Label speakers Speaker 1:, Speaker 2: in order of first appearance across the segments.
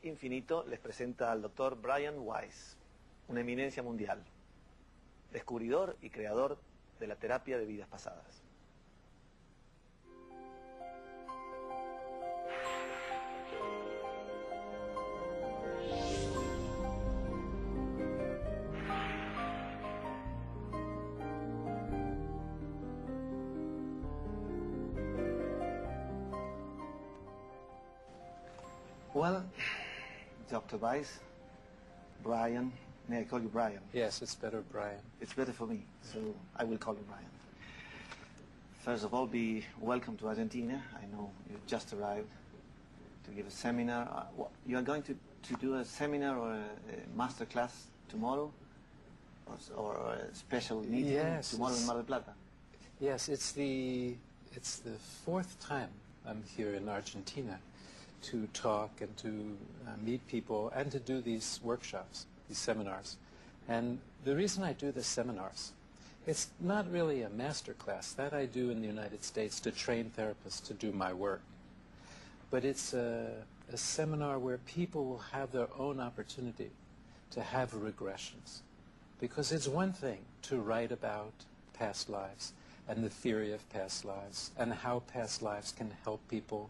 Speaker 1: Infinito les presenta al doctor Brian Weiss, una eminencia mundial, descubridor y creador de la terapia de vidas pasadas. Well, Dr. Weiss, Brian, may I call you Brian?
Speaker 2: Yes, it's better, Brian.
Speaker 1: It's better for me, so I will call you Brian. First of all, be welcome to Argentina. I know you just arrived to give a seminar. You are going to do a seminar or a master class tomorrow? Or a special meeting tomorrow in Mar del Plata?
Speaker 2: Yes, it's the fourth time I'm here in Argentina to talk and to meet people and to do these workshops, these seminars. And the reason I do the seminars, it's not really a master class. That I do in the United States to train therapists to do my work. But it's a seminar where people will have their own opportunity to have regressions. Because it's one thing to write about past lives and the theory of past lives and how past lives can help people,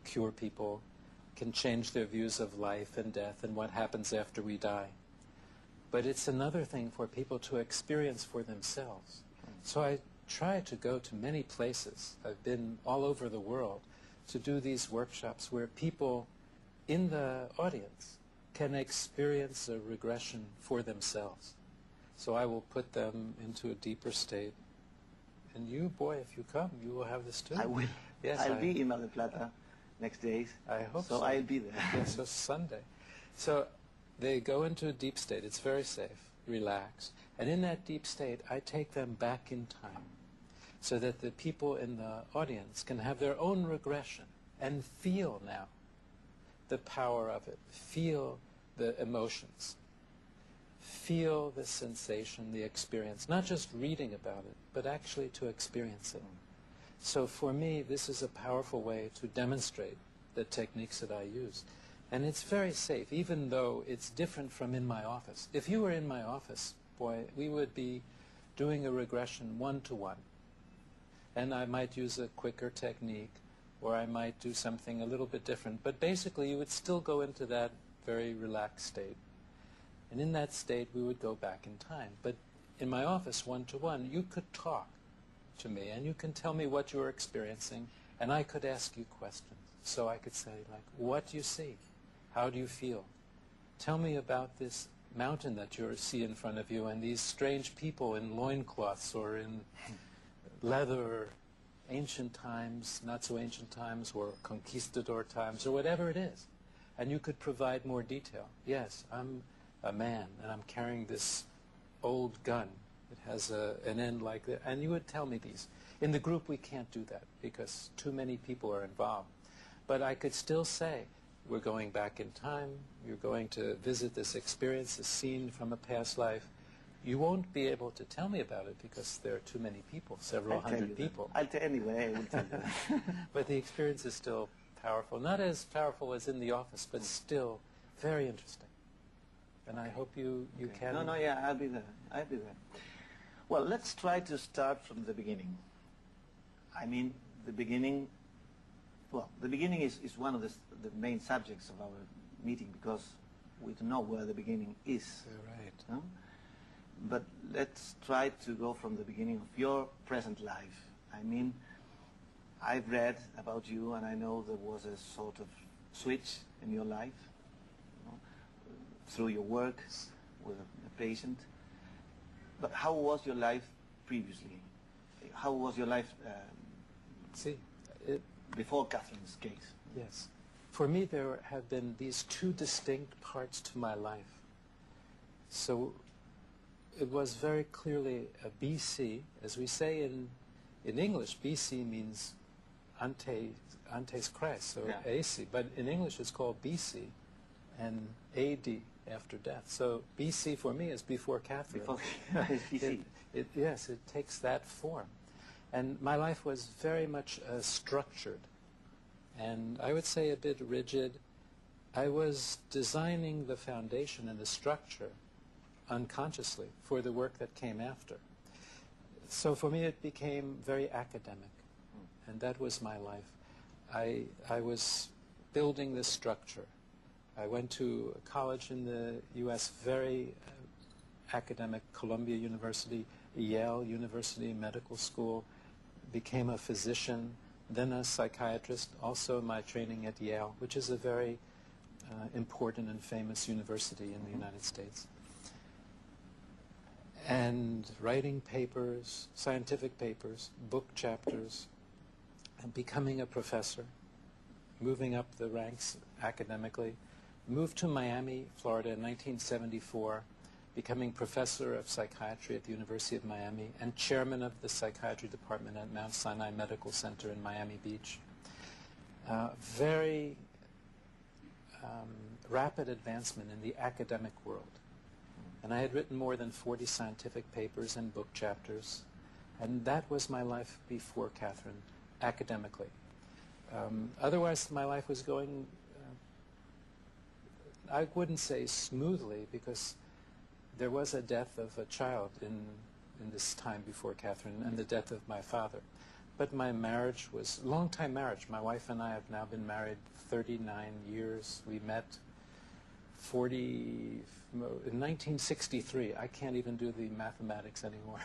Speaker 2: cure people, can change their views of life and death and what happens after we die. But it's another thing for people to experience for themselves. So I try to go to many places. I've been all over the world to do these workshops where people in the audience can experience a regression for themselves. So I will put them into a deeper state. And you, boy, if you come, you will have this too.
Speaker 1: I will.
Speaker 2: Yes,
Speaker 1: I'll be in Mar del Plata next days.
Speaker 2: I hope so.
Speaker 1: So I'll be there.
Speaker 2: Yes, so Sunday. So they go into a deep state. It's very safe, relaxed. And in that deep state, I take them back in time so that the people in the audience can have their own regression and feel now the power of it, feel the emotions, feel the sensation, the experience, not just reading about it, but actually to experience it. So for me, this is a powerful way to demonstrate the techniques that I use. And it's very safe, even though it's different from in my office. If you were in my office, boy, we would be doing a regression one-to-one. And I might use a quicker technique, or I might do something a little bit different. But basically, you would still go into that very relaxed state. And in that state, we would go back in time. But in my office, one-to-one, you could talk to me, and you can tell me what you're experiencing, and I could ask you questions. So I could say, like, what do you see? How do you feel? Tell me about this mountain that you see in front of you, and these strange people in loincloths or in leather, ancient times, not so ancient times, or conquistador times, or whatever it is. And you could provide more detail. Yes, I'm a man, and I'm carrying this old gun. It has an end like that. And you would tell me these. In the group, we can't do that because too many people are involved. But I could still say, we're going back in time. You're going to visit this experience, this scene from a past life. You won't be able to tell me about it because there are too many people, several hundred people.
Speaker 1: I'll tell anyway. I will tell you.
Speaker 2: But the experience is still powerful. Not as powerful as in the office, but still very interesting. And I hope you can...
Speaker 1: No, yeah, I'll be there. I'll be there. Well, let's try to start from the beginning. I mean, the beginning... Well, the beginning is one of the main subjects of our meeting because we don't know where the beginning is.
Speaker 2: Right.
Speaker 1: No? But let's try to go from the beginning of your present life. I mean, I've read about you and I know there was a sort of switch in your life, you know, through your work with a patient. But how was your life previously? How was your life before Catherine's case?
Speaker 2: Yes. For me, there have been these two distinct parts to my life. So it was very clearly a BC. As we say in English, BC means antes Christ, so
Speaker 1: yeah.
Speaker 2: AC. But in English, it's called BC and AD, after death. So BC for me is before Catherine.
Speaker 1: Before BC.
Speaker 2: Yes, it takes that form. And my life was very much structured, and I would say a bit rigid. I was designing the foundation and the structure unconsciously for the work that came after. So for me it became very academic, and that was my life. I was building this structure. I went to a college in the U.S., very academic, Columbia University, Yale University Medical School, became a physician, then a psychiatrist, also my training at Yale, which is a very important and famous university in the United States. And writing papers, scientific papers, book chapters, and becoming a professor, moving up the ranks academically, moved to Miami, Florida in 1974, becoming professor of psychiatry at the University of Miami and chairman of the psychiatry department at Mount Sinai Medical Center in Miami Beach. Very rapid advancement in the academic world. And I had written more than 40 scientific papers and book chapters. And that was my life before Catherine, academically. Otherwise, my life was going, I wouldn't say smoothly, because there was a death of a child in this time before Catherine, and the death of my father. But my marriage was a long-time marriage. My wife and I have now been married 39 years. We met in 1963. I can't even do the mathematics anymore.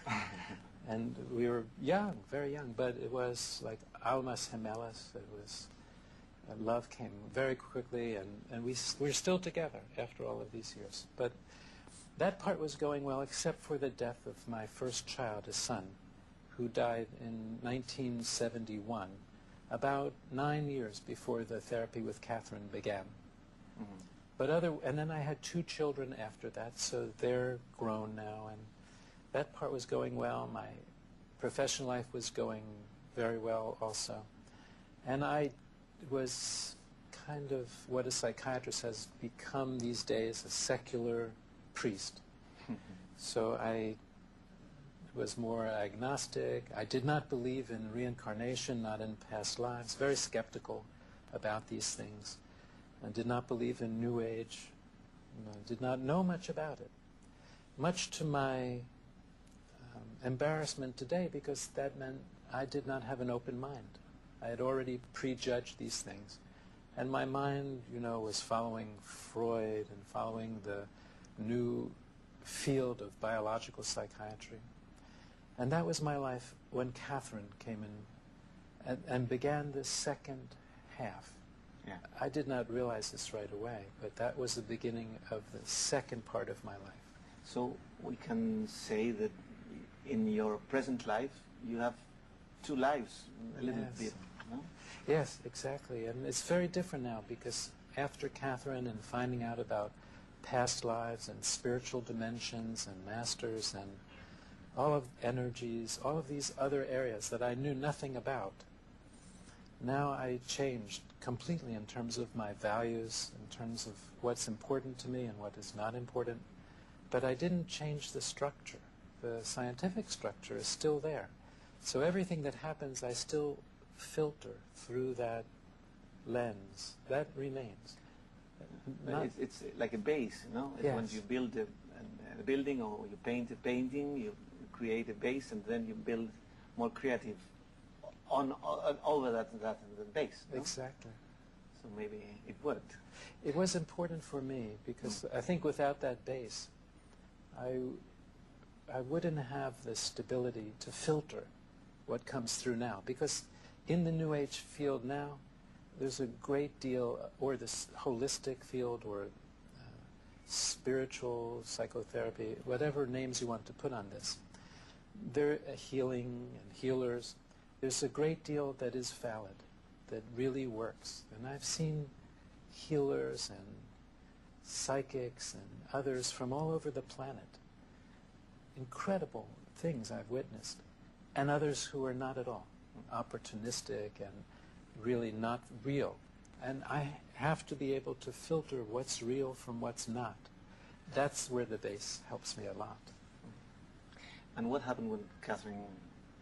Speaker 2: And we were young, very young, but it was like almas gemelas. It was, love came very quickly, and we're still together after all of these years. But that part was going well, except for the death of my first child, a son, who died in 1971, about 9 years before the therapy with Catherine began. Mm-hmm. And then I had 2 children after that, so they're grown now, and that part was going well. My professional life was going very well also. And I was kind of what a psychiatrist has become these days, a secular priest. So I was more agnostic. I did not believe in reincarnation, not in past lives, very skeptical about these things. I did not believe in New Age, did not know much about it. Much to my embarrassment today, because that meant I did not have an open mind. I had already prejudged these things. And my mind, was following Freud and following the new field of biological psychiatry. And that was my life when Catherine came in and began the second half. Yeah. I did not realize this right away, but that was the beginning of the second part of my life.
Speaker 1: So we can say that in your present life, you have 2 lives, a little bit, no?
Speaker 2: Yes, exactly. And it's very different now, because after Catherine and finding out about past lives and spiritual dimensions and masters and all of energies, all of these other areas that I knew nothing about, now I changed completely in terms of my values, in terms of what's important to me and what is not important. But I didn't change the structure. The scientific structure is still there. So everything that happens, I still filter through that lens. That remains.
Speaker 1: It's like a base,
Speaker 2: Yes.
Speaker 1: When you build a building or you paint a painting, you create a base, and then you build more creative over that the base. No?
Speaker 2: Exactly.
Speaker 1: So maybe it worked.
Speaker 2: It was important for me, because I think without that base, I wouldn't have the stability to filter what comes through now. Because in the New Age field now, there's a great deal, or this holistic field, or spiritual psychotherapy, whatever names you want to put on this. They're healing and healers. There's a great deal that is valid, that really works. And I've seen healers and psychics and others from all over the planet. Incredible things I've witnessed. And others who are not at all opportunistic and really not real. And I have to be able to filter what's real from what's not. That's where the base helps me a lot.
Speaker 1: And what happened when Catherine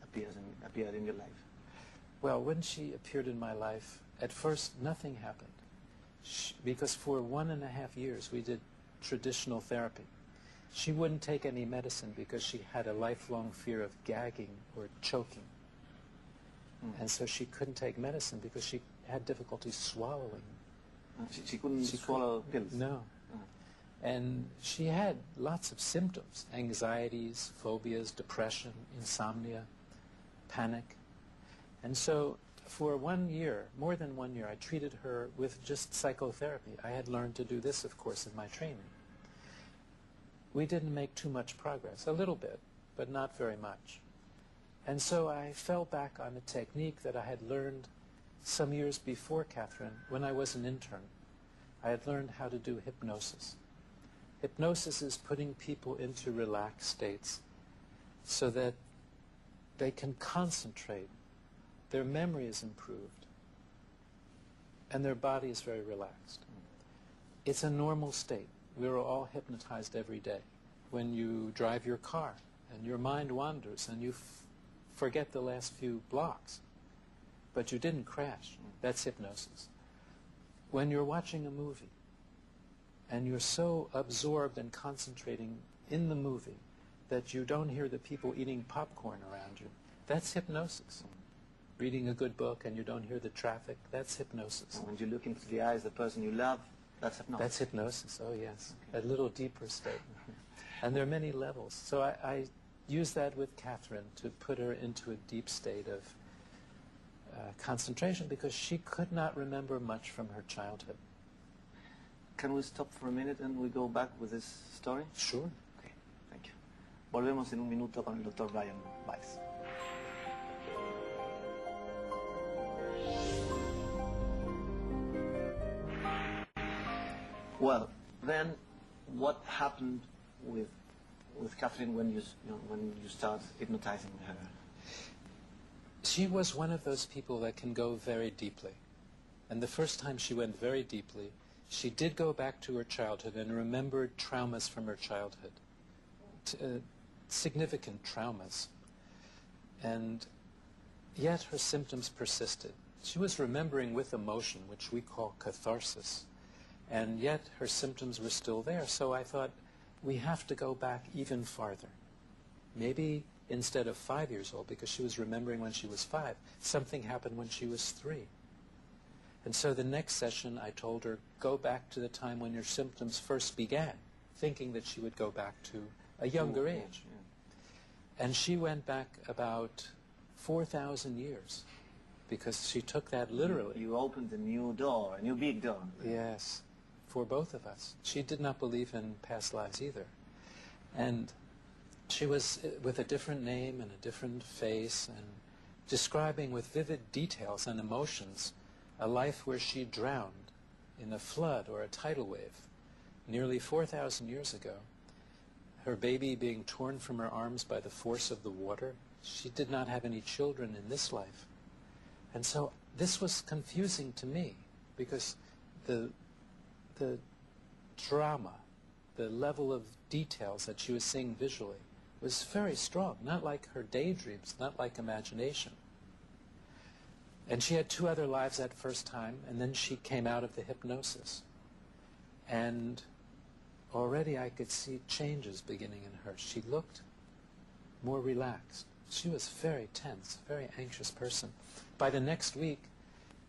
Speaker 1: appeared in your life?
Speaker 2: Well, when she appeared in my life, at first nothing happened. because for 1.5 years we did traditional therapy. She wouldn't take any medicine because she had a lifelong fear of gagging or choking. And so she couldn't take medicine because she had difficulty swallowing.
Speaker 1: She couldn't swallow pills?
Speaker 2: No. And she had lots of symptoms: anxieties, phobias, depression, insomnia, panic. And so for 1 year, more than 1 year, I treated her with just psychotherapy. I had learned to do this, of course, in my training. We didn't make too much progress, a little bit, but not very much. And so I fell back on a technique that I had learned some years before Catherine, when I was an intern. I had learned how to do hypnosis. Hypnosis is putting people into relaxed states so that they can concentrate, their memory is improved, and their body is very relaxed. It's a normal state. We're all hypnotized every day. When you drive your car and your mind wanders and you forget the last few blocks, but you didn't crash, that's hypnosis. When you're watching a movie and you're so absorbed and concentrating in the movie that you don't hear the people eating popcorn around you, that's hypnosis. Reading a good book and you don't hear the traffic, that's hypnosis.
Speaker 1: When you look into the eyes of the person you love, that's hypnosis.
Speaker 2: That's hypnosis, oh yes. Okay. A little deeper state. And there are many levels. So I use that with Catherine to put her into a deep state of concentration, because she could not remember much from her childhood.
Speaker 1: Can we stop for a minute and we go back with this story?
Speaker 2: Sure.
Speaker 1: Okay, thank you. Volvemos en un minuto con el Dr. Brian Weiss. Well, then, what happened with Catherine when you start hypnotizing her?
Speaker 2: She was one of those people that can go very deeply. And the first time she went very deeply, she did go back to her childhood and remembered traumas from her childhood, significant traumas. And yet her symptoms persisted. She was remembering with emotion, which we call catharsis. And yet her symptoms were still there. So I thought, we have to go back even farther. Maybe instead of 5 years old, because she was remembering when she was 5, something happened when she was 3. And so the next session I told her, go back to the time when your symptoms first began, thinking that she would go back to a younger age. Yeah. And she went back about 4,000 years, because she took that literally.
Speaker 1: You opened a new door, a new big door.
Speaker 2: Yes, for both of us. She did not believe in past lives either. And she was with a different name and a different face, and describing with vivid details and emotions a life where she drowned in a flood or a tidal wave nearly 4,000 years ago. Her baby being torn from her arms by the force of the water. She did not have any children in this life. And so this was confusing to me, because the drama, the level of details that she was seeing visually was very strong, not like her daydreams, not like imagination. And she had 2 other lives that first time, and then she came out of the hypnosis. And already I could see changes beginning in her. She looked more relaxed. She was very tense, very anxious person. By the next week,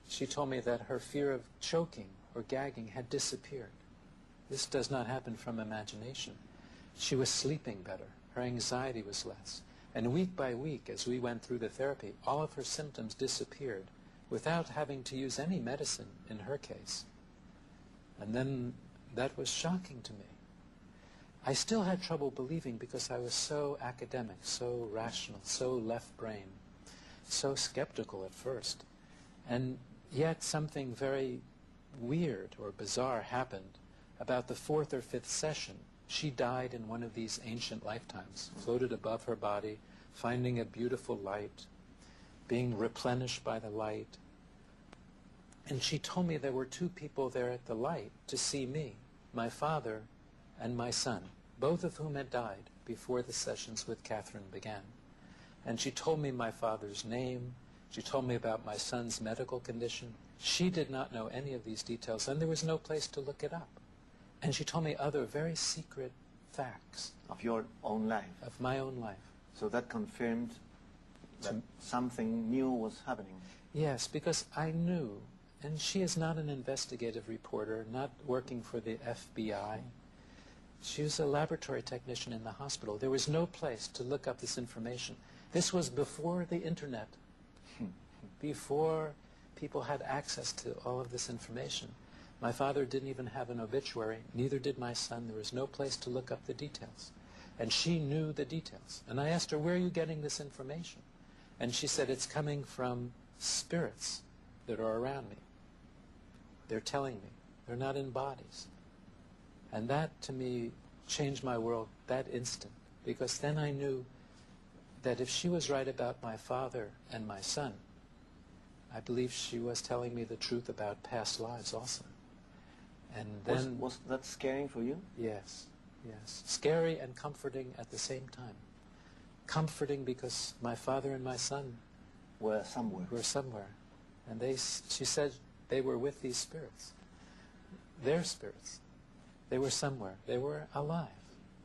Speaker 2: she told me that her fear of choking or gagging had disappeared. This does not happen from imagination. She was sleeping better. Her anxiety was less. And week by week, as we went through the therapy, all of her symptoms disappeared without having to use any medicine in her case. And then that was shocking to me. I still had trouble believing, because I was so academic, so rational, so left brain, so skeptical at first. And yet something very weird or bizarre happened. About the 4th or 5th session, she died in one of these ancient lifetimes, floated above her body, finding a beautiful light, being replenished by the light. And she told me there were 2 people there at the light to see me, my father and my son, both of whom had died before the sessions with Catherine began. And she told me my father's name. She told me about my son's medical condition. She did not know any of these details, and there was no place to look it up. And she told me other very secret facts.
Speaker 1: Of your own life.
Speaker 2: Of my own life.
Speaker 1: So that confirmed that something new was happening.
Speaker 2: Yes, because I knew, and she is not an investigative reporter, not working for the FBI. She was a laboratory technician in the hospital. There was no place to look up this information. This was before the internet, before people had access to all of this information. My father didn't even have an obituary, neither did my son. There was no place to look up the details. And she knew the details. And I asked her, where are you getting this information? And she said, it's coming from spirits that are around me. They're telling me. They're not in bodies. And that, to me, changed my world that instant. Because then I knew that if she was right about my father and my son, I believe she was telling me the truth about past lives also. And then...
Speaker 1: Was that scary for you?
Speaker 2: Yes, yes. Scary and comforting at the same time. Comforting because my father and my son
Speaker 1: were somewhere.
Speaker 2: And she said they were with these spirits. Their spirits. They were somewhere. They were alive.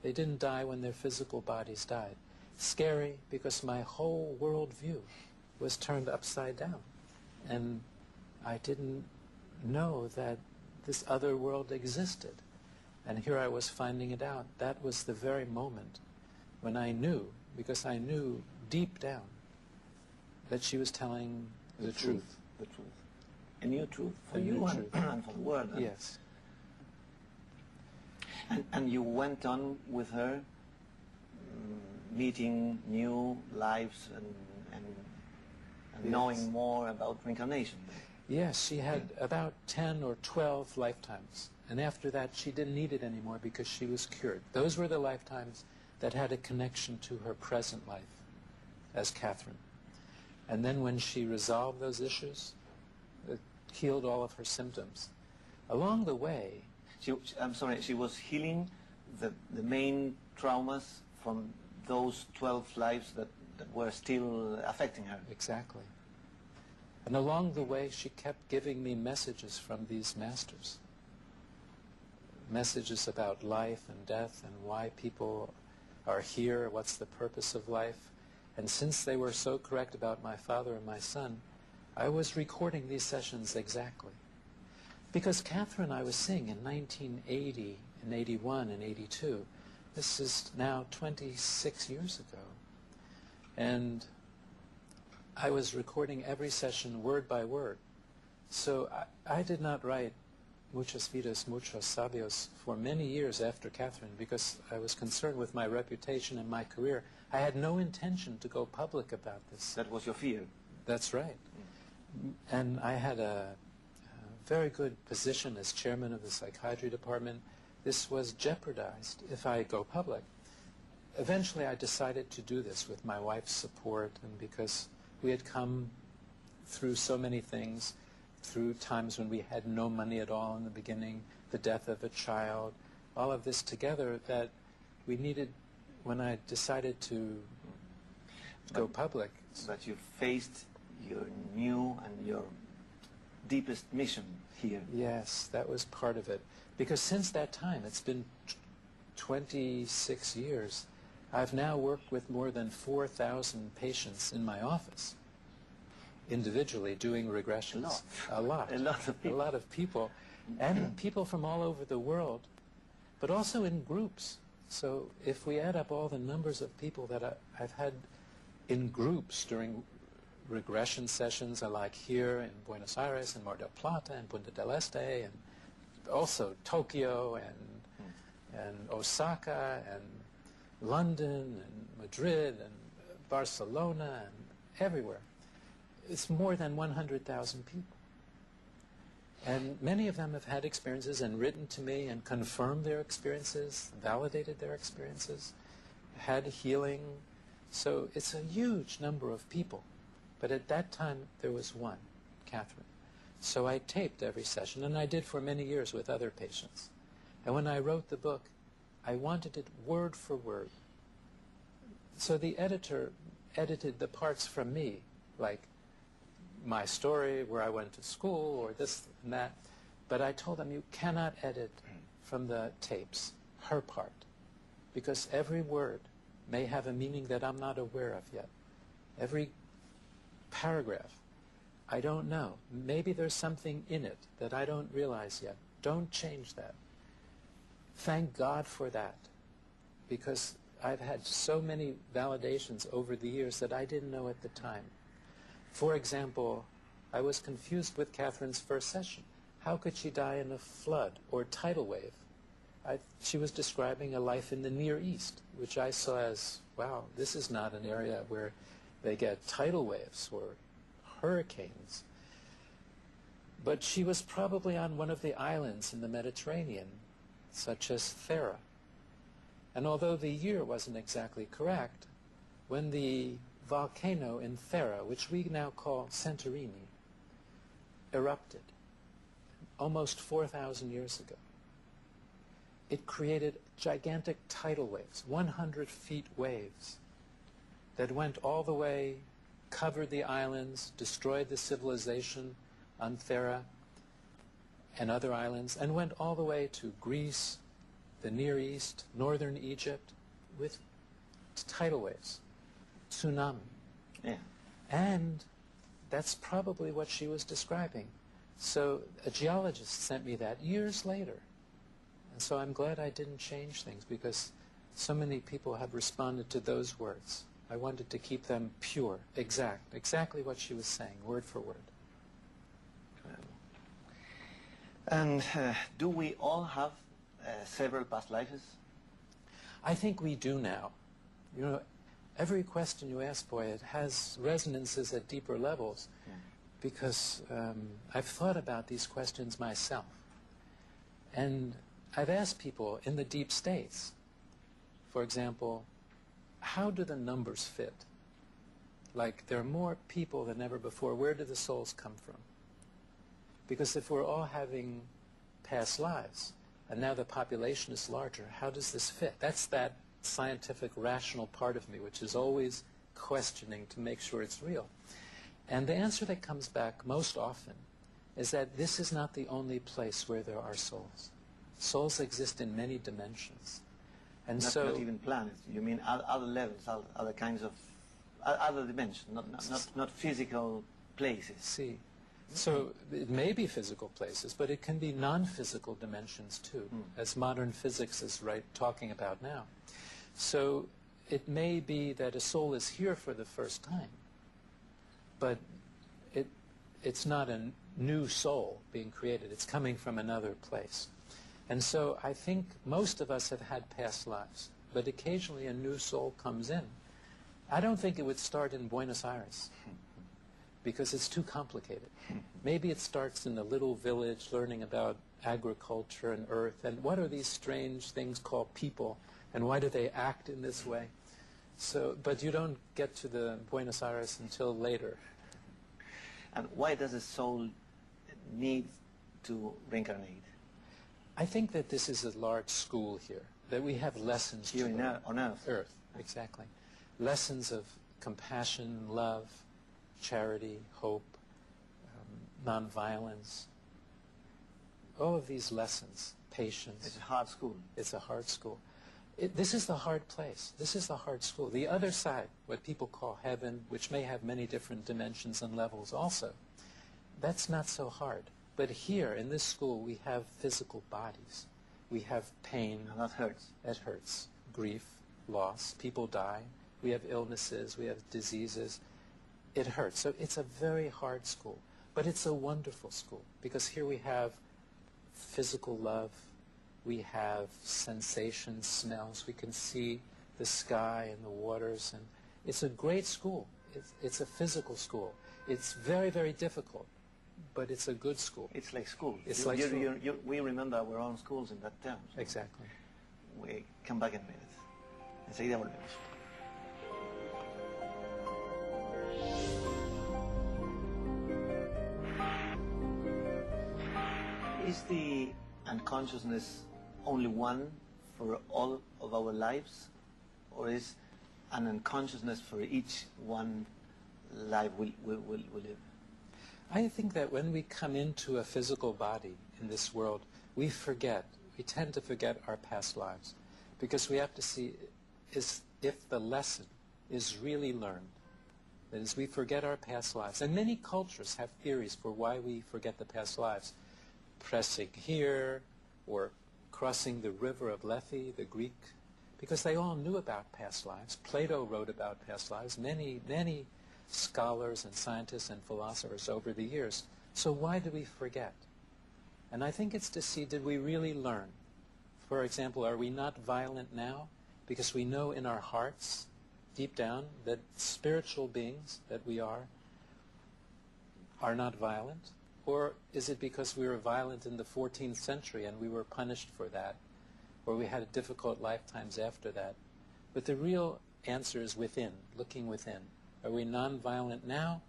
Speaker 2: They didn't die when their physical bodies died. Scary because my whole worldview was turned upside down. And I didn't know that this other world existed. And here I was finding it out. That was the very moment when I knew, because I knew deep down, that she was telling the truth.
Speaker 1: The truth. A new truth for you and for the world.
Speaker 2: Yes.
Speaker 1: And you went on with her, meeting new lives and
Speaker 2: yes.
Speaker 1: knowing more about reincarnation.
Speaker 2: Yes, she had about 10 or 12 lifetimes. And after that, she didn't need it anymore because she was cured. Those were the lifetimes that had a connection to her present life as Catherine. And then when she resolved those issues, it healed all of her symptoms. Along the way...
Speaker 1: she was healing the main traumas from those 12 lives that were still affecting her.
Speaker 2: Exactly. And along the way, she kept giving me messages from these masters. Messages about life and death and why people are here, what's the purpose of life. And since they were so correct about my father and my son, I was recording these sessions exactly. Because Catherine I was seeing in 1980, and 81, and 82. This is now 26 years ago. And I was recording every session word by word. So I did not write Muchas Vidas, Muchos Sabios for many years after Catherine because I was concerned with my reputation and my career. I had no intention to go public about this.
Speaker 1: That was your fear?
Speaker 2: That's right. And I had a very good position as chairman of the psychiatry department. This was jeopardized if I go public. Eventually I decided to do this with my wife's support and because we had come through so many things, through times when we had no money at all in the beginning, the death of a child, all of this together that we needed when I decided to go public.
Speaker 1: But you faced your new and your deepest mission here.
Speaker 2: Yes, that was part of it. Because since that time, it's been 26 years, I've now worked with more than 4,000 patients in my office, individually doing regressions. A lot.
Speaker 1: A lot of people.
Speaker 2: A lot of people. And people from all over the world, but also in groups. So if we add up all the numbers of people that I've had in groups during regression sessions, like here in Buenos Aires and Mar del Plata and Punta del Este, and also Tokyo and Osaka and London and Madrid and Barcelona and everywhere. It's more than 100,000 people. And many of them have had experiences and written to me and confirmed their experiences, validated their experiences, had healing. So it's a huge number of people. But at that time, there was one, Catherine. So I taped every session, and I did for many years with other patients. And when I wrote the book, I wanted it word for word. So the editor edited the parts from me, like my story, where I went to school, or this and that. But I told them, you cannot edit from the tapes her part, because every word may have a meaning that I'm not aware of yet. Every paragraph, I don't know. Maybe there's something in it that I don't realize yet. Don't change that. Thank God for that, because I've had so many validations over the years that I didn't know at the time. For example, I was confused with Catherine's first session. How could she die in a flood or tidal wave? She was describing a life in the Near East, which I saw as, wow, this is not an area where they get tidal waves or hurricanes. But she was probably on one of the islands in the Mediterranean, such as Thera. And although the year wasn't exactly correct, when the volcano in Thera, which we now call Santorini, erupted almost 4,000 years ago, it created gigantic tidal waves, 100-feet waves, that went all the way, covered the islands, destroyed the civilization on Thera and other islands, and went all the way to Greece, the Near East, northern Egypt, with tidal waves, tsunami.
Speaker 1: Yeah.
Speaker 2: And that's probably what she was describing. So a geologist sent me that years later. And so I'm glad I didn't change things, because so many people have responded to those words. I wanted to keep them pure, exactly what she was saying, word for word.
Speaker 1: And do we all have several past lives?
Speaker 2: I think we do now. You know, every question you ask, Boy, it has resonances at deeper levels, because I've thought about these questions myself. And I've asked people in the deep states, for example, how do the numbers fit? Like, there are more people than ever before. Where do the souls come from? Because if we're all having past lives, and now the population is larger, how does this fit? That's that scientific, rational part of me, which is always questioning to make sure it's real. And the answer that comes back most often is that this is not the only place where there are souls. Souls exist in many dimensions. And
Speaker 1: not even planets. You mean other levels, other kinds of, other dimensions, not physical places.
Speaker 2: See. So it may be physical places, but it can be non-physical dimensions too, as modern physics is talking about now. So it may be that a soul is here for the first time, but it's not a new soul being created. It's coming from another place. And so I think most of us have had past lives, but occasionally a new soul comes in. I don't think it would start in Buenos Aires, because it's too complicated. Maybe it starts in a little village learning about agriculture and earth, and what are these strange things called people, and why do they act in this way? So, but you don't get to the Buenos Aires until later.
Speaker 1: And why does a soul need to reincarnate?
Speaker 2: I think that this is a large school here, that we have lessons
Speaker 1: here
Speaker 2: to learn.
Speaker 1: on Earth.
Speaker 2: Earth, exactly. Lessons of compassion, love, charity, hope, nonviolence. All of these lessons, patience.
Speaker 1: It's a hard school.
Speaker 2: It's a hard school. This is the hard place. This is the hard school. The other side, what people call heaven, which may have many different dimensions and levels also, that's not so hard. But here, in this school, we have physical bodies. We have pain.
Speaker 1: And that hurts.
Speaker 2: That hurts. Grief, loss, people die. We have illnesses, we have diseases. It hurts. So it's a very hard school. But it's a wonderful school, because here we have physical love. We have sensations, smells. We can see the sky and the waters. And it's a great school. It's a physical school. It's very, very difficult. But it's a good school.
Speaker 1: It's like school.
Speaker 2: It's like school.
Speaker 1: We remember our own schools in that term. So
Speaker 2: exactly.
Speaker 1: We come back in a minute. Enseguida volvemos. Is the unconsciousness only one for all of our lives? Or is an unconsciousness for each one life we live?
Speaker 2: I think that when we come into a physical body in this world, we tend to forget our past lives, because we have to see if the lesson is really learned. That is, we forget our past lives. And many cultures have theories for why we forget the past lives. Pressing here, or crossing the river of Lethe, the Greek, because they all knew about past lives. Plato wrote about past lives. Many scholars and scientists and philosophers over the years. So why do we forget? And I think it's to see, did we really learn? For example, are we not violent now? Because we know in our hearts, deep down, that spiritual beings that we are not violent? Or is it because we were violent in the 14th century and we were punished for that? Or we had difficult lifetimes after that? But the real answer is within, looking within. Are we non-violent now?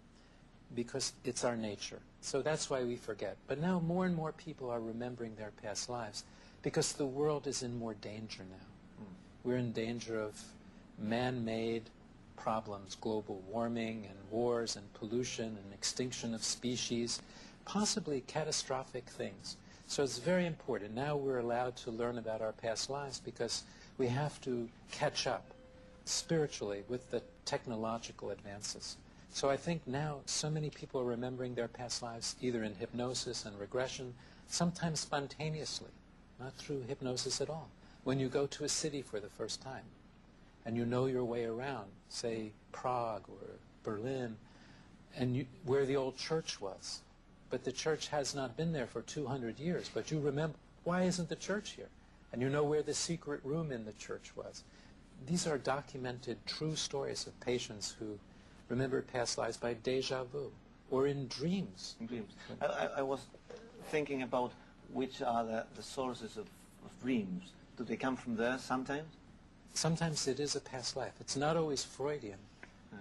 Speaker 2: Because it's our nature. So that's why we forget. But now more and more people are remembering their past lives, because the world is in more danger now. We're in danger of man-made problems, global warming and wars and pollution and extinction of species, possibly catastrophic things. So it's very important. Now we're allowed to learn about our past lives because we have to catch up spiritually with the technological advances. So I think now so many people are remembering their past lives either in hypnosis and regression, sometimes spontaneously, not through hypnosis at all. When you go to a city for the first time and you know your way around, say Prague or Berlin, and where the old church was, but the church has not been there for 200 years, but you remember, why isn't the church here? And you know where the secret room in the church was. These are documented true stories of patients who remembered past lives by déjà vu or in dreams.
Speaker 1: In dreams. I was thinking about which are the sources of dreams. Do they come from there sometimes?
Speaker 2: Sometimes it is a past life. It's not always Freudian.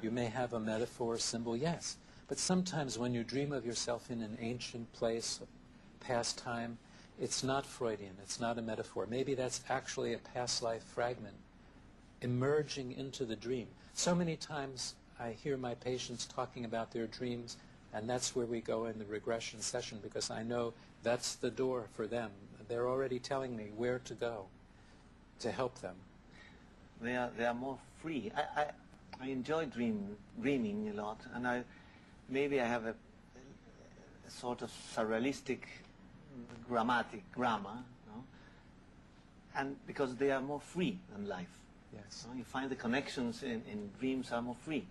Speaker 2: You may have a metaphor, symbol, yes. But sometimes when you dream of yourself in an ancient place, past time, it's not Freudian, it's not a metaphor. Maybe that's actually a past life fragment emerging into the dream. So many times I hear my patients talking about their dreams, and that's where we go in the regression session, because I know that's the door for them. They're already telling me where to go to help them.
Speaker 1: They are more free. I enjoy dreaming a lot, and maybe I have a sort of surrealistic grammar, no? And because they are more free than life.
Speaker 2: Yes.
Speaker 1: You find the connections in dreams are more free.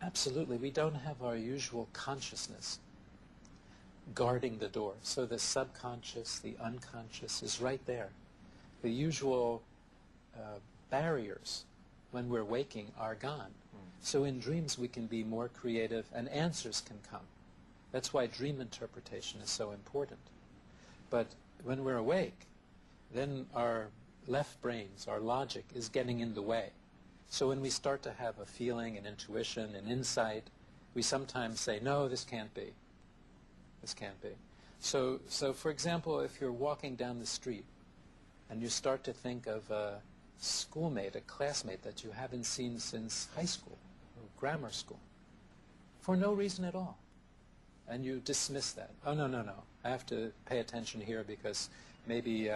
Speaker 2: Absolutely. We don't have our usual consciousness guarding the door. So the subconscious, the unconscious is right there. The usual barriers when we're waking are gone. So in dreams we can be more creative and answers can come. That's why dream interpretation is so important. But when we're awake, then our left brains, our logic, is getting in the way. So when we start to have a feeling, an intuition, an insight, we sometimes say, no, this can't be. This can't be. So for example, if you're walking down the street and you start to think of a schoolmate, a classmate that you haven't seen since high school or grammar school, for no reason at all, and you dismiss that. Oh, no, I have to pay attention here because maybe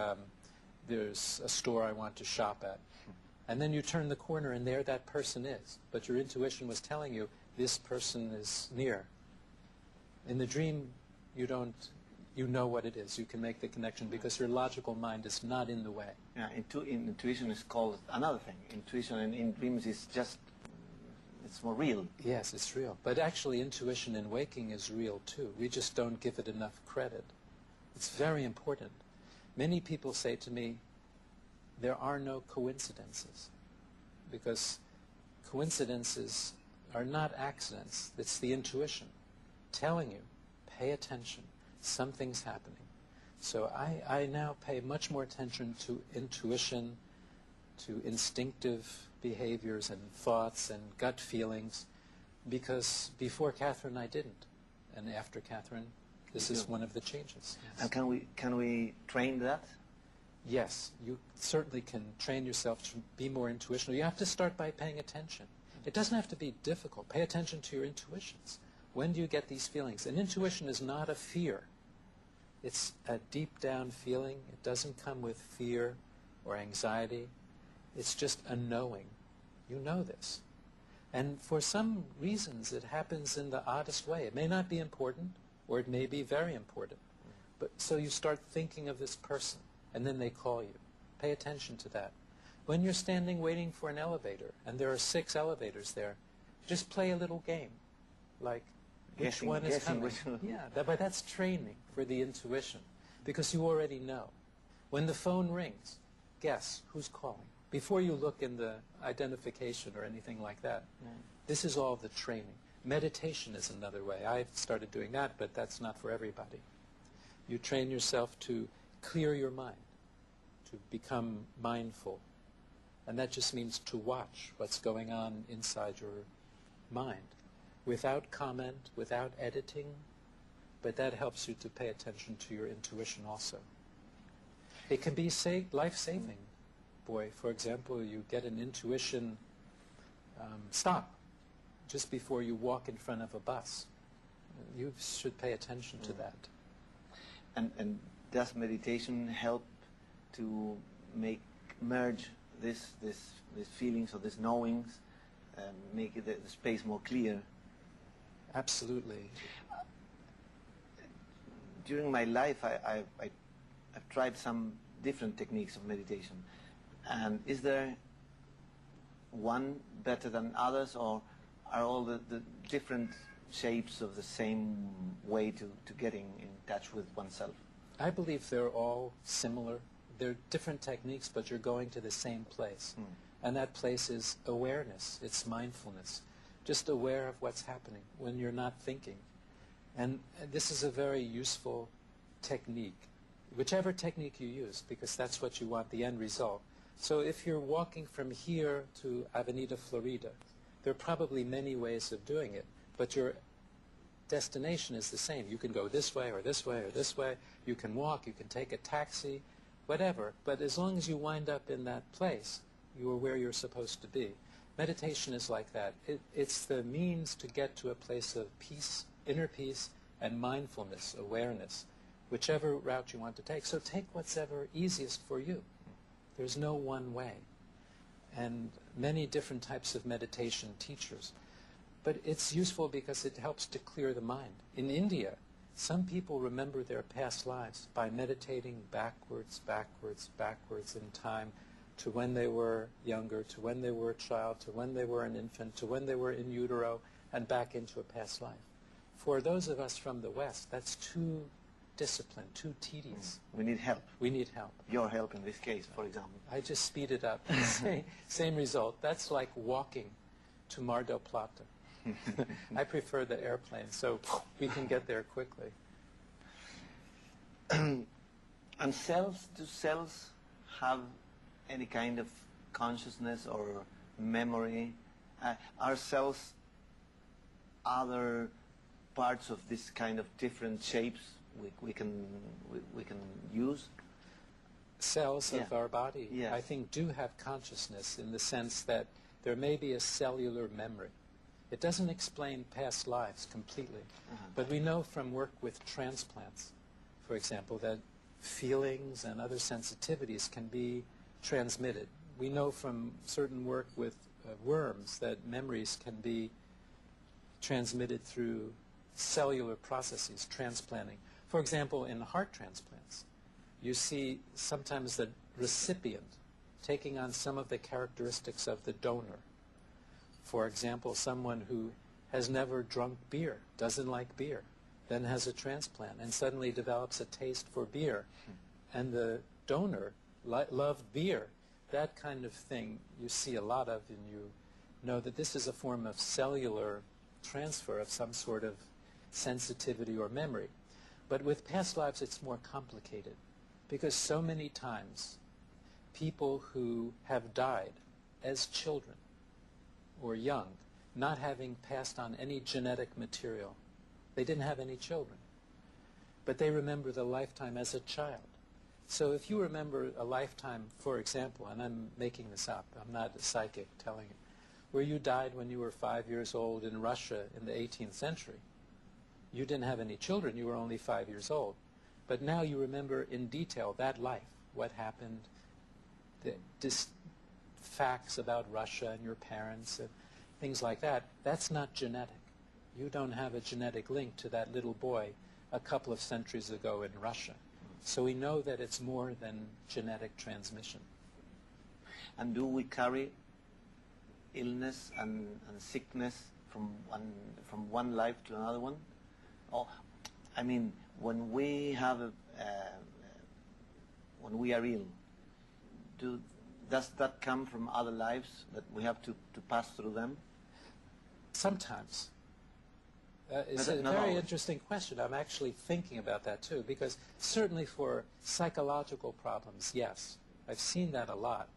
Speaker 2: there's a store I want to shop at. And then you turn the corner and there that person is. But your intuition was telling you this person is near. In the dream, you know what it is. You can make the connection because your logical mind is not in the way.
Speaker 1: Yeah, intuition is called another thing. Intuition in dreams is just, it's more real.
Speaker 2: Yes, it's real. But actually intuition in waking is real too. We just don't give it enough credit. It's very important. Many people say to me, there are no coincidences, because coincidences are not accidents. It's the intuition telling you, pay attention, something's happening. So I now pay much more attention to intuition, to instinctive behaviors and thoughts and gut feelings, because before Catherine I didn't, and after Catherine this is one of the changes. Yes.
Speaker 1: And can we train that?
Speaker 2: Yes, you certainly can train yourself to be more intuitional. You have to start by paying attention. It doesn't have to be difficult. Pay attention to your intuitions. When do you get these feelings? And intuition is not a fear. It's a deep down feeling. It doesn't come with fear or anxiety. It's just a knowing. You know this. And for some reasons it happens in the oddest way. It may not be important, or it may be very important. But so you start thinking of this person, and then they call you. Pay attention to that. When you're standing waiting for an elevator, and there are 6 elevators there, just play a little game, like which one is coming. Yeah, but that's training for the intuition, because you already know. When the phone rings, guess who's calling. Before you look in the identification or anything like that, this is all the training. Meditation is another way. I've started doing that, but that's not for everybody. You train yourself to clear your mind, to become mindful. And that just means to watch what's going on inside your mind, without comment, without editing, but that helps you to pay attention to your intuition also. It can be life-saving. Boy, for example, you get an intuition stop just before you walk in front of a bus. You should pay attention to that.
Speaker 1: And does meditation help to merge these feelings or these knowings, make the space more clear?
Speaker 2: Absolutely.
Speaker 1: During my life, I've tried some different techniques of meditation. And is there one better than others, or are all the different shapes of the same way to getting in touch with oneself?
Speaker 2: I believe they're all similar. They're different techniques, but you're going to the same place. And that place is awareness. It's mindfulness. Just aware of what's happening when you're not thinking. And this is a very useful technique, whichever technique you use, because that's what you want, the end result. So if you're walking from here to Avenida Florida, there are probably many ways of doing it, but your destination is the same. You can go this way or this way or this way. You can walk, you can take a taxi, whatever. But as long as you wind up in that place, you are where you're supposed to be. Meditation is like that. It's the means to get to a place of peace, inner peace, and mindfulness, awareness, whichever route you want to take. So take what's ever easiest for you. There's no one way. And many different types of meditation teachers. But it's useful because it helps to clear the mind. In India, some people remember their past lives by meditating backwards, backwards, backwards in time to when they were younger, to when they were a child, to when they were an infant, to when they were in utero, and back into a past life. For those of us from the West, that's too disciplined, too tedious.
Speaker 1: We need help.
Speaker 2: We need help.
Speaker 1: Your help in this case, for example.
Speaker 2: I just speed it up. Same result. That's like walking to Mar del Plata. I prefer the airplane, so we can get there quickly.
Speaker 1: And do cells have any kind of consciousness or memory? Are cells other parts of this kind of different shapes we can use?
Speaker 2: Cells of our body,
Speaker 1: yes,
Speaker 2: I think, do have consciousness in the sense that there may be a cellular memory. It doesn't explain past lives completely, but we know from work with transplants, for example, that feelings and other sensitivities can be transmitted. We know from certain work with worms that memories can be transmitted through cellular processes, transplanting. For example, in heart transplants, you see sometimes the recipient taking on some of the characteristics of the donor. For example, someone who has never drunk beer, doesn't like beer, then has a transplant and suddenly develops a taste for beer. And the donor loved beer. That kind of thing you see a lot of, and you know that this is a form of cellular transfer of some sort of sensitivity or memory. But with past lives it's more complicated, because so many times people who have died as children or young, not having passed on any genetic material, they didn't have any children, but they remember the lifetime as a child. So if you remember a lifetime, for example, and I'm making this up, I'm not a psychic telling it, where you died when you were 5 years old in Russia in the 18th century, You didn't have any children. You were only 5 years old. But now you remember in detail that life, what happened, the facts about Russia and your parents and things like that. That's not genetic. You don't have a genetic link to that little boy a couple of centuries ago in Russia. So we know that it's more than genetic transmission.
Speaker 1: And do we carry illness and sickness from one life to another one? Or, I mean, when we have when we are ill, does that come from other lives that we have to pass through them?
Speaker 2: Sometimes. It's a very interesting question. I'm actually thinking about that too, because certainly for psychological problems, yes. I've seen that a lot.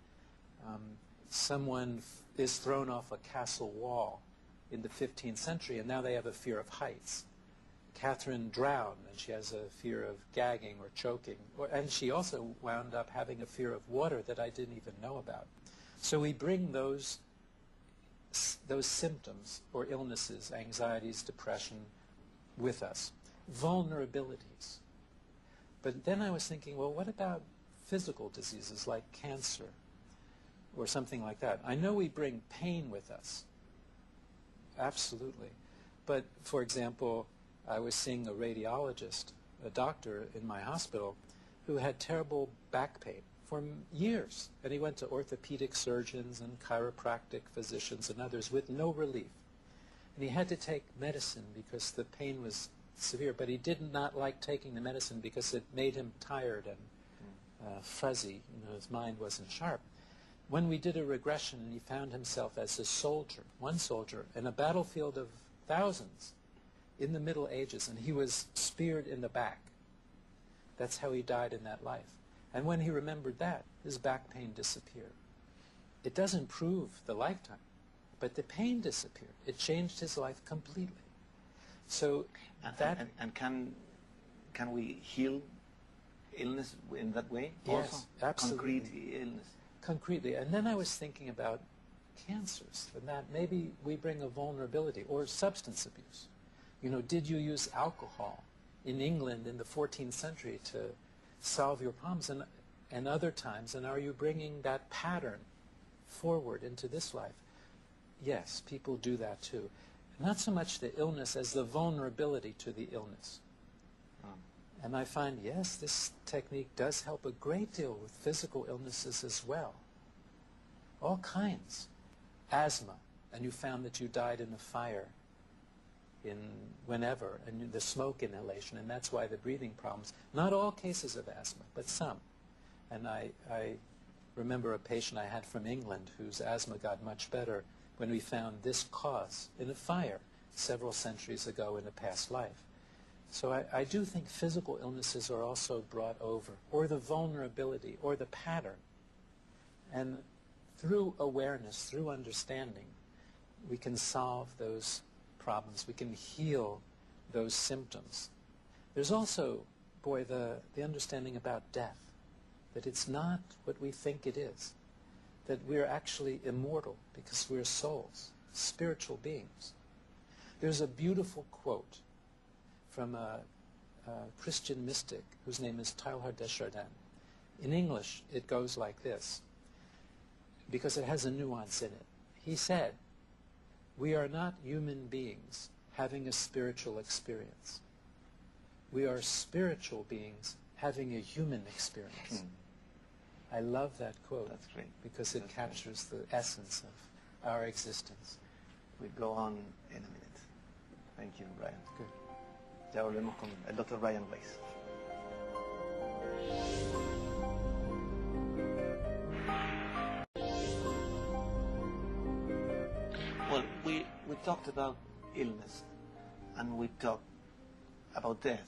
Speaker 2: Someone is thrown off a castle wall in the 15th century, and now they have a fear of heights. Catherine drowned, and she has a fear of gagging or choking. And she also wound up having a fear of water that I didn't even know about. So we bring those symptoms or illnesses, anxieties, depression, with us. Vulnerabilities. But then I was thinking, well, what about physical diseases like cancer or something like that? I know we bring pain with us. Absolutely. But, for example, I was seeing a radiologist, a doctor in my hospital, who had terrible back pain for years. And he went to orthopedic surgeons and chiropractic physicians and others with no relief. And he had to take medicine because the pain was severe, but he did not like taking the medicine because it made him tired and fuzzy. You know, his mind wasn't sharp. When we did a regression, and he found himself as a soldier, one soldier, in a battlefield of thousands in the Middle Ages, and he was speared in the back. That's how he died in that life. And when he remembered that, his back pain disappeared. It doesn't prove the lifetime, but the pain disappeared. It changed his life completely. So that...
Speaker 1: And can we heal illness in that way?
Speaker 2: Yes,
Speaker 1: also?
Speaker 2: absolutely.
Speaker 1: Concrete illness.
Speaker 2: Concretely. And then I was thinking about cancers, and that maybe we bring a vulnerability, or substance abuse. You know, did you use alcohol in England in the 14th century to solve your problems and other times, and are you bringing that pattern forward into this life? Yes, people do that too. Not so much the illness as the vulnerability to the illness. And I find, yes, this technique does help a great deal with physical illnesses as well. All kinds. Asthma, and you found that you died in a fire in whenever, and the smoke inhalation, and that's why the breathing problems. Not all cases of asthma, but some. And I remember a patient I had from England whose asthma got much better when we found this cause in a fire several centuries ago in a past life. So I do think physical illnesses are also brought over, or the vulnerability, or the pattern. And through awareness, through understanding, we can solve those problems. We can heal those symptoms. There's also, boy, the understanding about death, that it's not what we think it is, that we're actually immortal because we're souls, spiritual beings. There's a beautiful quote from a Christian mystic whose name is Teilhard de Chardin. In English, it goes like this, because it has a nuance in it. He said, "We are not human beings having a spiritual experience. We are spiritual beings having a human experience." I love that quote.
Speaker 1: That's great.
Speaker 2: Because it captures the essence of our existence.
Speaker 1: We'll go on in a minute. Thank you, Brian.
Speaker 2: Good.
Speaker 1: Ya volvemos con el Dr. Brian Weiss. Well, we talked about illness, and we talked about death.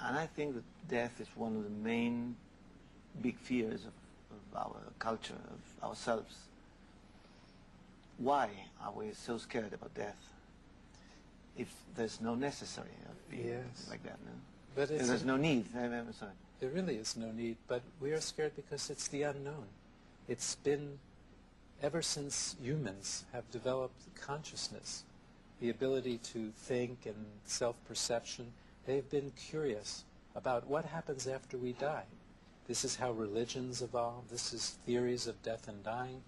Speaker 1: And I think that death is one of the main big fears of our culture, of ourselves. Why are we so scared about death? If there's no necessary of being like that, no?
Speaker 2: But
Speaker 1: if there's no need. I'm sorry.
Speaker 2: There really is no need, but we are scared because it's the unknown. It's been, ever since humans have developed consciousness, the ability to think and self-perception, they've been curious about what happens after we die. This is how religions evolve. This is theories of death and dying.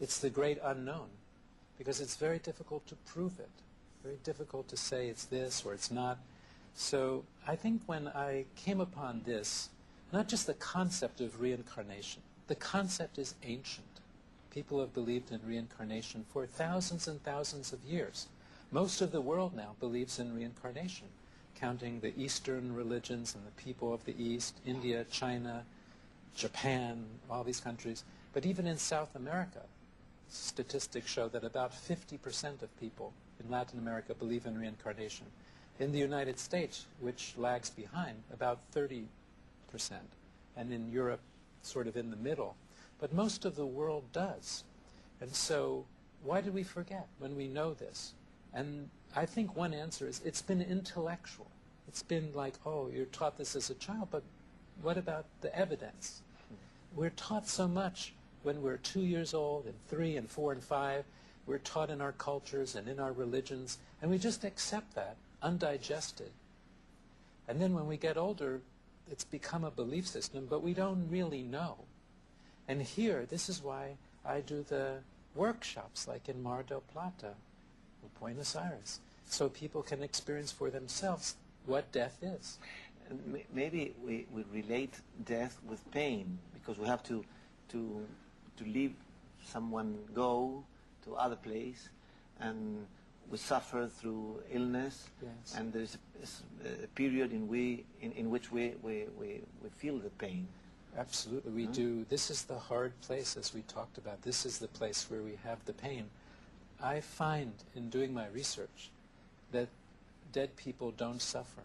Speaker 2: It's the great unknown, because it's very difficult to prove it, very difficult to say it's this or it's not. So I think when I came upon this, not just the concept of reincarnation, the concept is ancient. People have believed in reincarnation for thousands and thousands of years. Most of the world now believes in reincarnation, counting the Eastern religions and the people of the East, India, China, Japan, all these countries. But even in South America, statistics show that about 50% of people in Latin America believe in reincarnation. In the United States, which lags behind, about 30%. And in Europe, sort of in the middle. But most of the world does. And so why do we forget when we know this? And I think one answer is it's been intellectual. It's been like, oh, you're taught this as a child, but what about the evidence? We're taught so much when we're 2 years old and 3 and 4 and 5. We're taught in our cultures and in our religions, and we just accept that, undigested. And then when we get older, it's become a belief system, but we don't really know. And here, this is why I do the workshops like in Mar del Plata, or Buenos Aires, so people can experience for themselves what death is.
Speaker 1: Maybe we relate death with pain, because we have to leave someone go to other place, and we suffer through illness.
Speaker 2: Yes.
Speaker 1: And there's a period in which we feel the pain.
Speaker 2: Absolutely, we do. This is the hard place, as we talked about. This is the place where we have the pain. I find in doing my research that dead people don't suffer.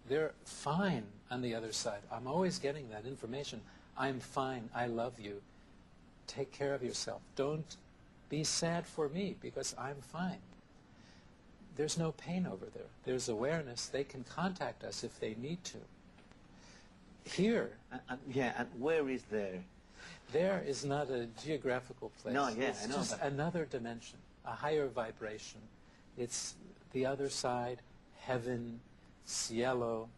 Speaker 2: They're fine on the other side. I'm always getting that information. I'm fine. I love you. Take care of yourself. Don't be sad for me because I'm fine. There's no pain over there. There's awareness. They can contact us if they need to. Here.
Speaker 1: And where is there?
Speaker 2: There is not a geographical place.
Speaker 1: No, yeah,
Speaker 2: it's
Speaker 1: I know.
Speaker 2: Just another dimension, a higher vibration. It's the other side, heaven, cielo,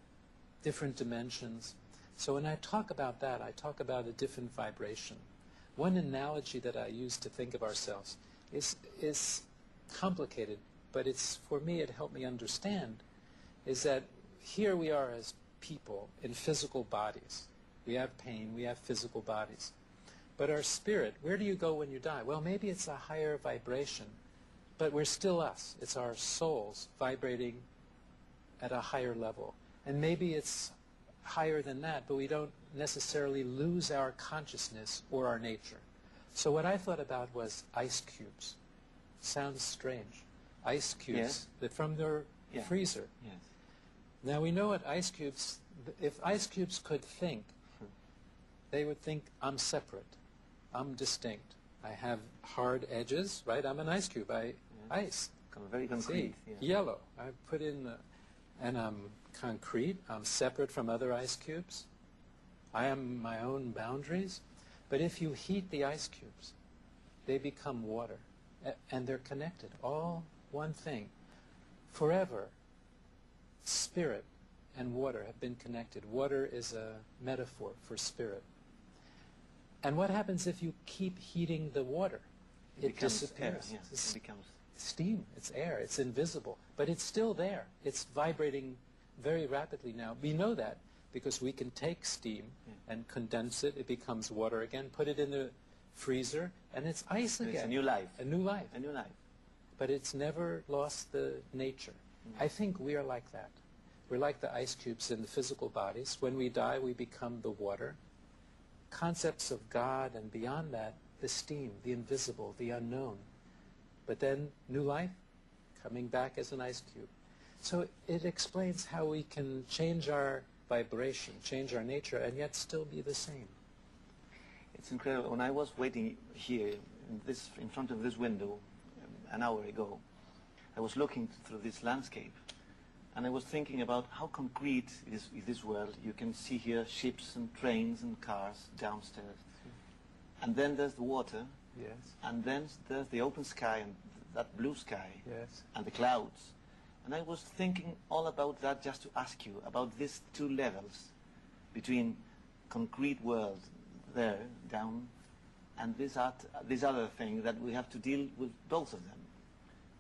Speaker 2: different dimensions. So when I talk about that, I talk about a different vibration. One analogy that I use to think of ourselves is complicated, but it's, for me, it helped me understand, is that here we are as people in physical bodies. We have pain, we have physical bodies. But our spirit, where do you go when you die? Well, maybe it's a higher vibration, but we're still us. It's our souls vibrating at a higher level. And maybe it's higher than that, but we don't necessarily lose our consciousness or our nature. So what I thought about was ice cubes. Sounds strange. Ice cubes,
Speaker 1: Yes.
Speaker 2: that from their freezer.
Speaker 1: Yes.
Speaker 2: Now we know what ice cubes, if ice cubes could think, they would think, I'm separate, I'm distinct. I have hard edges, right? I'm an ice cube, ice.
Speaker 1: Very concrete.
Speaker 2: See, yellow, I put in, and I'm concrete, I'm separate from other ice cubes. I am my own boundaries. But if you heat the ice cubes, they become water, and they're connected, all one thing. Forever, spirit and water have been connected. Water is a metaphor for spirit. And what happens if you keep heating the water? It disappears.
Speaker 1: Air, yes. It becomes
Speaker 2: steam. It's air. It's invisible. But it's still there. It's vibrating very rapidly now. We know that because we can take steam and condense it. It becomes water again. Put it in the freezer, and it's ice again.
Speaker 1: It's a new life.
Speaker 2: A new life.
Speaker 1: A new life.
Speaker 2: But it's never lost the nature. I think we are like that. We're like the ice cubes in the physical bodies. When we die, we become the water. Concepts of God and beyond that, the steam, the invisible, the unknown. But then new life, coming back as an ice cube. So it explains how we can change our vibration, change our nature, and yet still be the same.
Speaker 1: It's incredible. When I was waiting here in front of this window an hour ago, I was looking through this landscape, and I was thinking about how concrete is this world. You can see here ships and trains and cars downstairs. And then there's the water.
Speaker 2: Yes.
Speaker 1: And then there's the open sky and that blue sky
Speaker 2: Yes.
Speaker 1: and the clouds. And I was thinking all about that just to ask you about these two levels between concrete world there, down, and this other thing that we have to deal with both of them.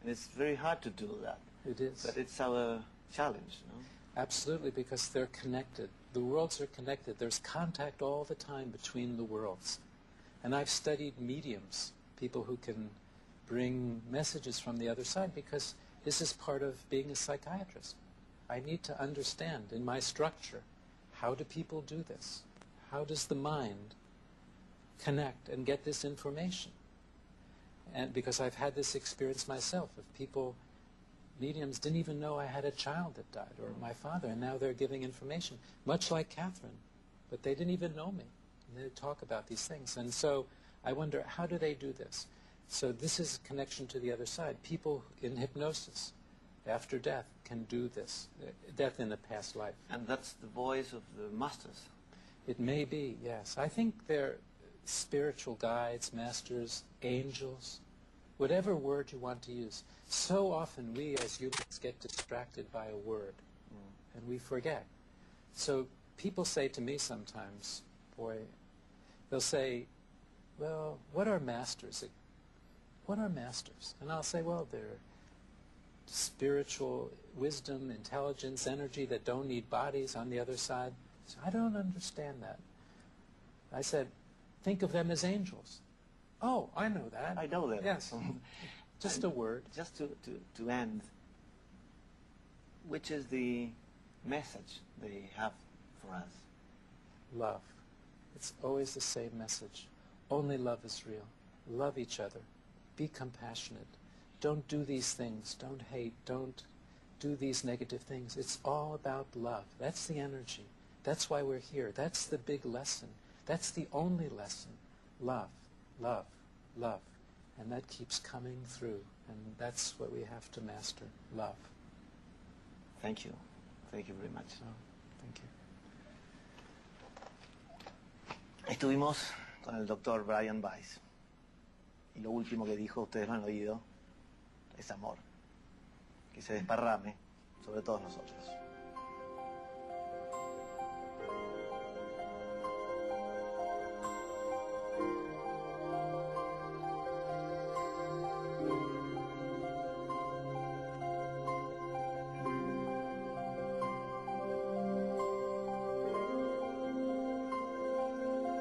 Speaker 1: And it's very hard to do that.
Speaker 2: It is.
Speaker 1: But it's our challenge, you know?
Speaker 2: Absolutely, because they're connected. The worlds are connected. There's contact all the time between the worlds. And I've studied mediums, people who can bring messages from the other side, because this is part of being a psychiatrist. I need to understand in my structure, how do people do this? How does the mind connect and get this information? And because I've had this experience myself of people, mediums didn't even know I had a child that died, or my father, and now they're giving information, much like Catherine, but they didn't even know me. And they talk about these things. And so I wonder, how do they do this? So this is a connection to the other side. People in hypnosis, after death, can do this, death in a past life.
Speaker 1: And that's the voice of the masters.
Speaker 2: It may be, yes. I think they're spiritual guides, masters, angels, whatever word you want to use. So often we as humans get distracted by a word, and we forget. So people say to me sometimes, boy, they'll say, well, what are masters? What are masters? And I'll say, well, they're spiritual wisdom, intelligence, energy that don't need bodies on the other side. So I don't understand that. I said, think of them as angels. Oh, I know that.
Speaker 1: I know that.
Speaker 2: Yes. Just a word.
Speaker 1: Just to end, which is the message they have for us?
Speaker 2: Love. It's always the same message. Only love is real. Love each other. Be compassionate. Don't do these things. Don't hate. Don't do these negative things. It's all about love. That's the energy. That's why we're here. That's the big lesson. That's the only lesson. Love, love, love. And that keeps coming through. And that's what we have to master. Love.
Speaker 1: Thank you. Thank you very much.
Speaker 2: So, thank you.
Speaker 1: Estuvimos con el doctor Brian Weiss. Y lo último que dijo, ustedes lo han oído, es amor. Que se desparrame sobre todos nosotros.